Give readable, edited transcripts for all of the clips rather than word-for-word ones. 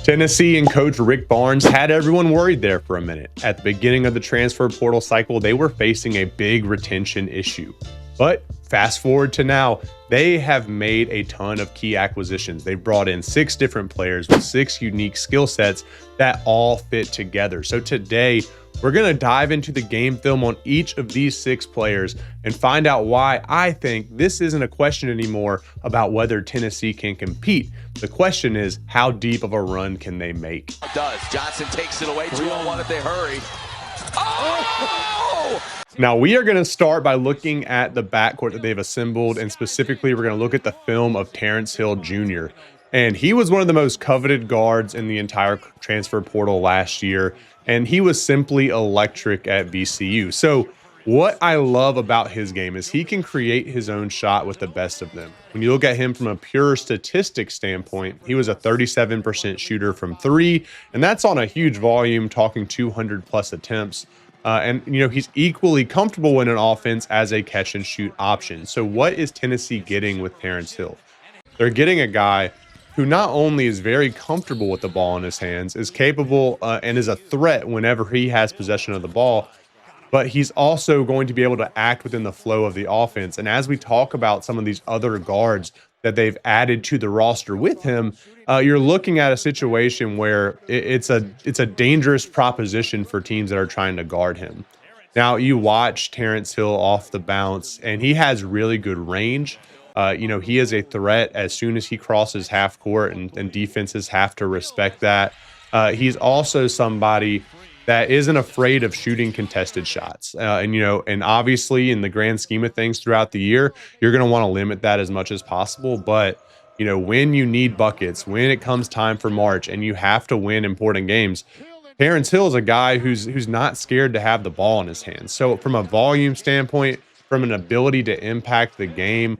Tennessee and coach Rick Barnes had everyone worried there for a minute. At the beginning of the transfer portal cycle, they were facing a big retention issue. But fast forward to now, they have made a ton of key acquisitions. They brought in 6 different players with 6 unique skill sets that all fit together. So today, we're going to dive into the game film on each of these 6 players and find out why I think this isn't a question anymore about whether Tennessee can compete. The question is, how deep of a run can they make? Does Johnson takes it away, 2-on-1 if they hurry. Oh! Now, we are going to start by looking at the backcourt that they've assembled, and specifically, we're going to look at the film of Terrence Hill Jr. And he was one of the most coveted guards in the entire transfer portal last year, and he was simply electric at VCU. So what I love about his game is he can create his own shot with the best of them. When you look at him from a pure statistics standpoint, he was a 37% shooter from 3, and that's on a huge volume, talking 200 plus attempts. And, you know, he's equally comfortable in an offense as a catch and shoot option. So what is Tennessee getting with Terrence Hill? They're getting a guy who not only is very comfortable with the ball in his hands, is capable and is a threat whenever he has possession of the ball, but he's also going to be able to act within the flow of the offense. And as we talk about some of these other guards that they've added to the roster with him, you're looking at a situation where it's a dangerous proposition for teams that are trying to guard him. Now, you watch Terrence Hill off the bounce, and he has really good range. You know, he is a threat as soon as he crosses half court, and defenses have to respect that. He's also somebody that isn't afraid of shooting contested shots. And obviously in the grand scheme of things throughout the year, you're going to want to limit that as much as possible. But, you know, when you need buckets, when it comes time for March and you have to win important games, Terrence Hill is a guy who's not scared to have the ball in his hands. So from a volume standpoint, from an ability to impact the game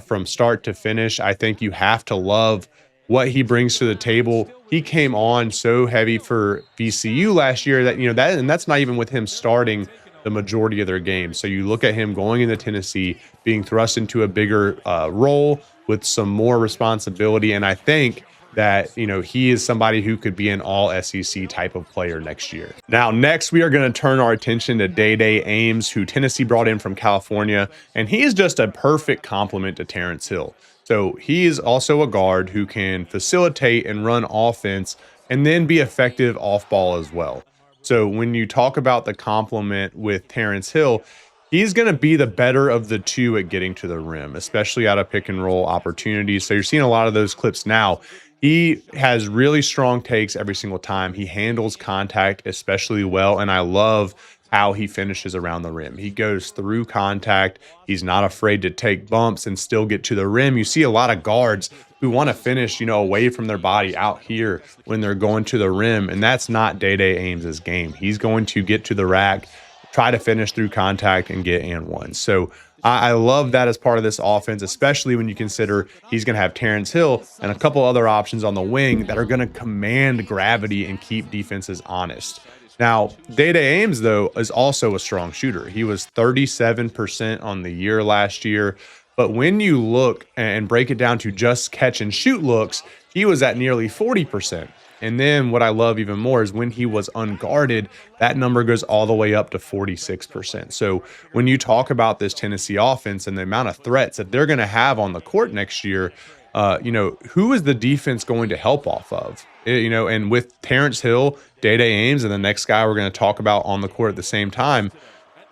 from start to finish, I think you have to love what he brings to the table. He came on so heavy for VCU last year that, that's not even with him starting the majority of their games. So you look at him going into Tennessee, being thrust into a bigger role with some more responsibility. And I think that, he is somebody who could be an all SEC type of player next year. Now, next, we are going to turn our attention to Dai Dai Ames, who Tennessee brought in from California. And he is just a perfect complement to Terrence Hill. So he is also a guard who can facilitate and run offense and then be effective off ball as well. So when you talk about the complement with Terrence Hill, he's going to be the better of the two at getting to the rim, especially out of pick and roll opportunities. So you're seeing a lot of those clips now. He has really strong takes every single time. He handles contact especially well, and I love how he finishes around the rim. He goes through contact. He's not afraid to take bumps and still get to the rim. You see a lot of guards who want to finish, away from their body out here when they're going to the rim, and that's not Dai Dai Ames' game. He's going to get to the rack, try to finish through contact, and get and one. So I love that as part of this offense, especially when you consider he's going to have Terrence Hill and a couple other options on the wing that are going to command gravity and keep defenses honest. Now, Dai Dai Ames, though, is also a strong shooter. He was 37% on the year last year. But when you look and break it down to just catch and shoot looks, he was at nearly 40%. And then what I love even more is when he was unguarded, that number goes all the way up to 46%. So when you talk about this Tennessee offense and the amount of threats that they're going to have on the court next year, who is the defense going to help off of? And with Terrence Hill, Dai Dai Ames, and the next guy we're going to talk about on the court at the same time,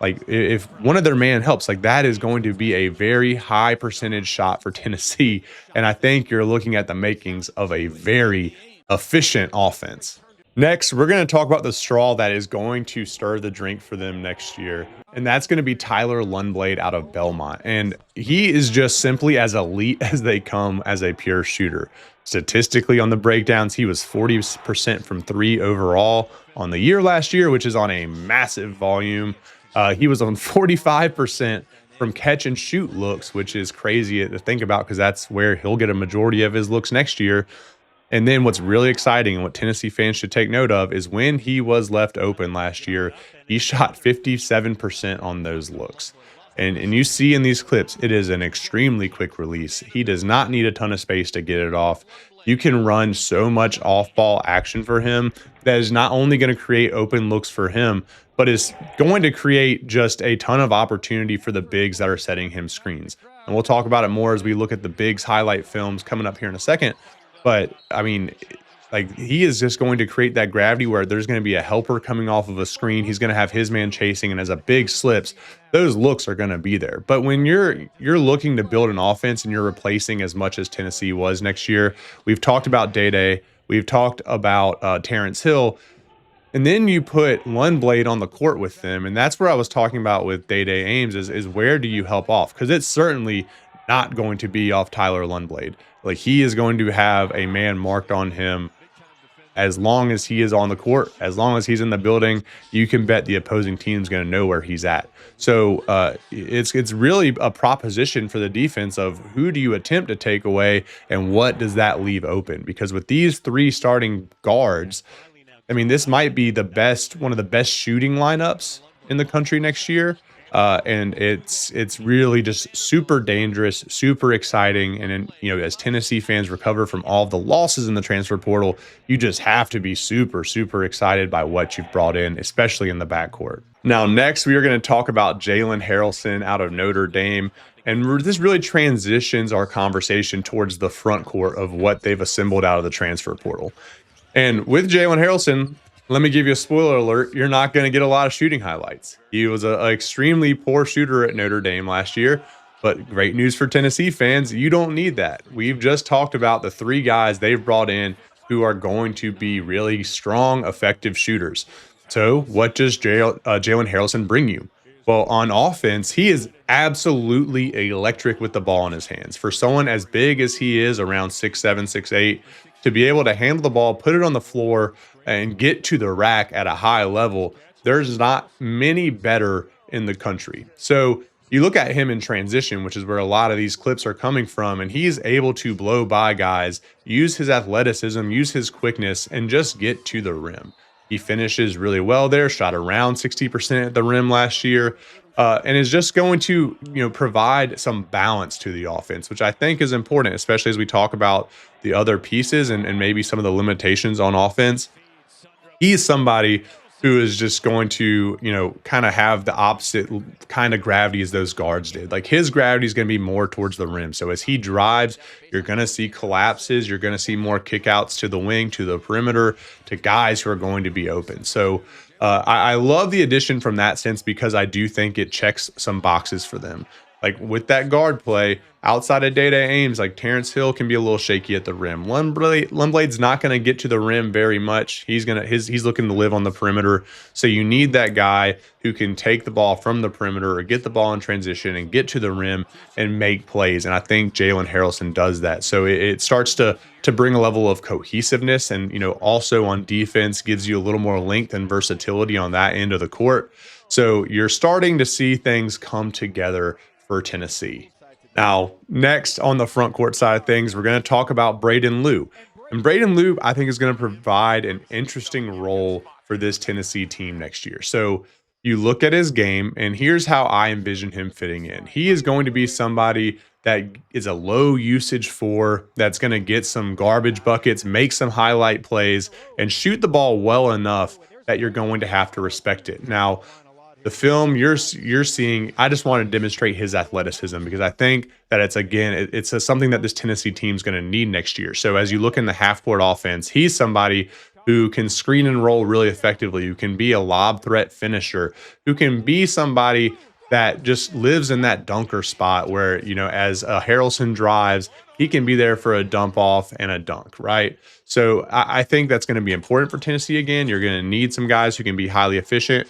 like if one of their man helps, like that is going to be a very high percentage shot for Tennessee. And I think you're looking at the makings of a very efficient offense. Next, we're going to talk about the straw that is going to stir the drink for them next year. And that's going to be Tyler Lundblade out of Belmont. And he is just simply as elite as they come as a pure shooter. Statistically on the breakdowns, he was 40% from 3 overall on the year last year, which is on a massive volume. He was on 45% from catch and shoot looks, which is crazy to think about because that's where he'll get a majority of his looks next year. And then what's really exciting and what Tennessee fans should take note of is when he was left open last year, he shot 57% on those looks. And you see in these clips, it is an extremely quick release. He does not need a ton of space to get it off. you can run so much off ball action for him that is not only going to create open looks for him, but is going to create just a ton of opportunity for the bigs that are setting him screens. And we'll talk about it more as we look at the bigs highlight films coming up here in a second. But I mean, like he is just going to create that gravity where there's going to be a helper coming off of a screen. He's going to have his man chasing, and as a big slips, those looks are going to be there. But when you're looking to build an offense and you're replacing as much as Tennessee was next year, we've talked about Day Day, we've talked about Terrence Hill, and then you put Lundblade on the court with them, and that's where I was talking about with Dai Dai Ames is where do you help off? Because it's certainly not going to be off Tyler Lundblade. Like he is going to have a man marked on him as long as he is on the court, as long as he's in the building, you can bet the opposing team's going to know where he's at. So it's really a proposition for the defense of who do you attempt to take away and what does that leave open? Because with these three starting guards, I mean, this might be one of the best shooting lineups in the country next year. And it's really just super dangerous, super exciting. And then, as Tennessee fans recover from all of the losses in the transfer portal, you just have to be super, super excited by what you've brought in, especially in the backcourt. Now, next, we are going to talk about Jalen Haralson out of Notre Dame. And this really transitions our conversation towards the front court of what they've assembled out of the transfer portal. And with Jalen Haralson, let me give you a spoiler alert. You're not going to get a lot of shooting highlights. He was an extremely poor shooter at Notre Dame last year, but great news for Tennessee fans. You don't need that. We've just talked about the three guys they've brought in who are going to be really strong, effective shooters. So what does Jalen Haralson bring you? Well, on offense, he is absolutely electric with the ball in his hands. For someone as big as he is, around 6'7", 6'8", to be able to handle the ball, put it on the floor, and get to the rack at a high level, there's not many better in the country. So you look at him in transition, which is where a lot of these clips are coming from, and he's able to blow by guys, use his athleticism, use his quickness, and just get to the rim. He finishes really well there, shot around 60% at the rim last year, and is just going to provide some balance to the offense, which I think is important, especially as we talk about the other pieces and maybe some of the limitations on offense. He's somebody who is just going to, kind of have the opposite kind of gravity as those guards did. Like his gravity is going to be more towards the rim. So as he drives, you're going to see collapses. You're going to see more kickouts to the wing, to the perimeter, to guys who are going to be open. So I love the addition from that sense because I do think it checks some boxes for them. Like with that guard play, outside of Dai Dai Ames, like Terrence Hill can be a little shaky at the rim. Lundblade's not going to get to the rim very much. He's looking to live on the perimeter. So you need that guy who can take the ball from the perimeter or get the ball in transition and get to the rim and make plays. And I think Jalen Haralson does that. So it starts to bring a level of cohesiveness and, also on defense gives you a little more length and versatility on that end of the court. So you're starting to see things come together for Tennessee. Now, next on the front court side of things, we're going to talk about Braedan Lue. And Braedan Lue, I think, is going to provide an interesting role for this Tennessee team next year. So you look at his game, and here's how I envision him fitting in. He is going to be somebody that is a low usage that's going to get some garbage buckets, make some highlight plays, and shoot the ball well enough that you're going to have to respect it. Now, the film you're seeing, I just want to demonstrate his athleticism because I think that it's something that this Tennessee team is going to need next year. So as you look in the half-court offense, he's somebody who can screen and roll really effectively, who can be a lob threat finisher, who can be somebody that just lives in that dunker spot where, as Haralson drives, he can be there for a dump off and a dunk, right? So I think that's going to be important for Tennessee again. You're going to need some guys who can be highly efficient.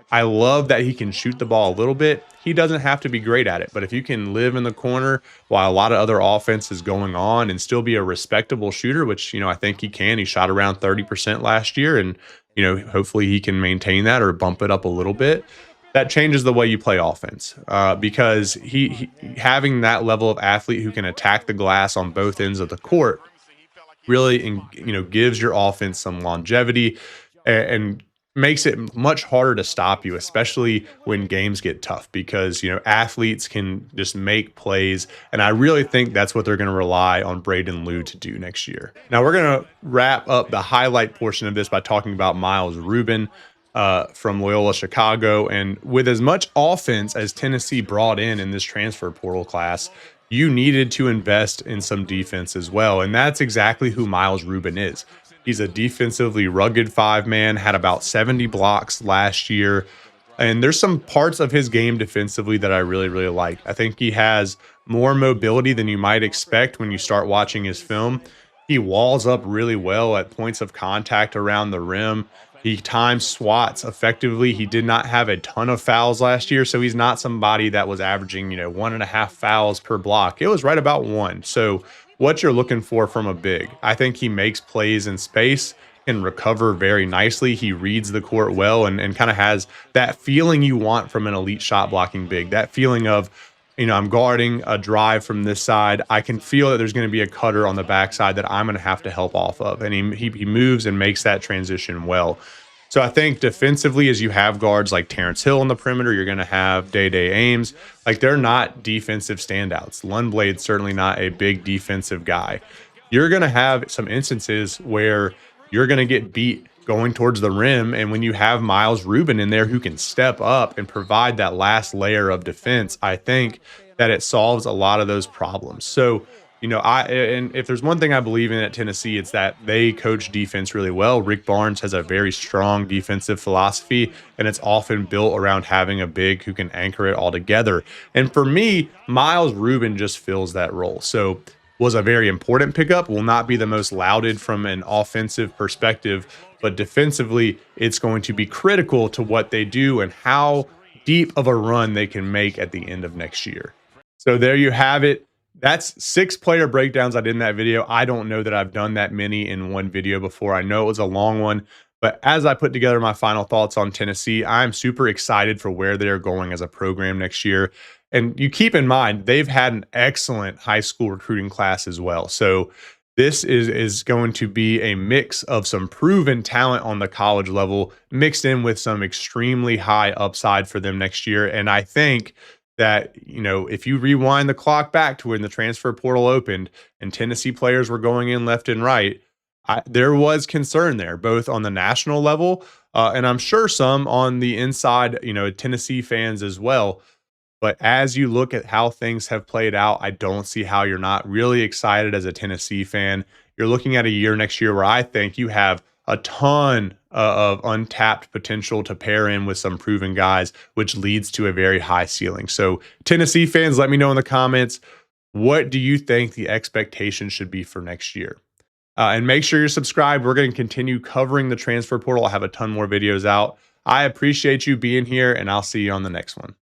I love that he can shoot the ball a little bit. He doesn't have to be great at it, but if you can live in the corner while a lot of other offense is going on and still be a respectable shooter, which, I think he can. He shot around 30% last year, and, hopefully he can maintain that or bump it up a little bit. That changes the way you play offense because he having that level of athlete who can attack the glass on both ends of the court really, gives your offense some longevity and makes it much harder to stop you, especially when games get tough because, athletes can just make plays. And I really think that's what they're going to rely on Braedan Lue to do next year. Now, we're going to wrap up the highlight portion of this by talking about Miles Rubin from Loyola Chicago. And with as much offense as Tennessee brought in this transfer portal class, you needed to invest in some defense as well. And that's exactly who Miles Rubin is. He's a defensively rugged five man, had about 70 blocks last year. And there's some parts of his game defensively that I really, really like. I think he has more mobility than you might expect when you start watching his film. He walls up really well at points of contact around the rim. He times swats effectively. He did not have a ton of fouls last year, so he's not somebody that was averaging, 1.5 fouls per block. It was right about one. So what you're looking for from a big. I think he makes plays in space, can recover very nicely. He reads the court well and kind of has that feeling you want from an elite shot blocking big. That feeling of, I'm guarding a drive from this side. I can feel that there's going to be a cutter on the backside that I'm going to have to help off of. And he moves and makes that transition well. So I think defensively, as you have guards like Terrence Hill on the perimeter, you're going to have Dai Dai Ames. Like, they're not defensive standouts. Lundblade's certainly not a big defensive guy. You're going to have some instances where you're going to get beat going towards the rim. And when you have Miles Rubin in there who can step up and provide that last layer of defense, I think that it solves a lot of those problems. So, and if there's one thing I believe in at Tennessee, it's that they coach defense really well. Rick Barnes has a very strong defensive philosophy, and it's often built around having a big who can anchor it all together. And for me, Miles Rubin just fills that role. So was a very important pickup, will not be the most lauded from an offensive perspective, but defensively, it's going to be critical to what they do and how deep of a run they can make at the end of next year. So there you have it. That's 6 player breakdowns I did in that video. I don't know that I've done that many in one video before. I know it was a long one, but as I put together my final thoughts on Tennessee, I'm super excited for where they're going as a program next year. And you keep in mind, they've had an excellent high school recruiting class as well. So this is going to be a mix of some proven talent on the college level mixed in with some extremely high upside for them next year. And I think that, if you rewind the clock back to when the transfer portal opened and Tennessee players were going in left and right, there was concern there, both on the national level and I'm sure some on the inside, Tennessee fans as well. But as you look at how things have played out, I don't see how you're not really excited as a Tennessee fan. You're looking at a year next year where I think you have a ton of untapped potential to pair in with some proven guys, which leads to a very high ceiling. So Tennessee fans, let me know in the comments, what do you think the expectation should be for next year? And make sure you're subscribed. We're going to continue covering the transfer portal. I'll have a ton more videos out. I appreciate you being here, and I'll see you on the next one.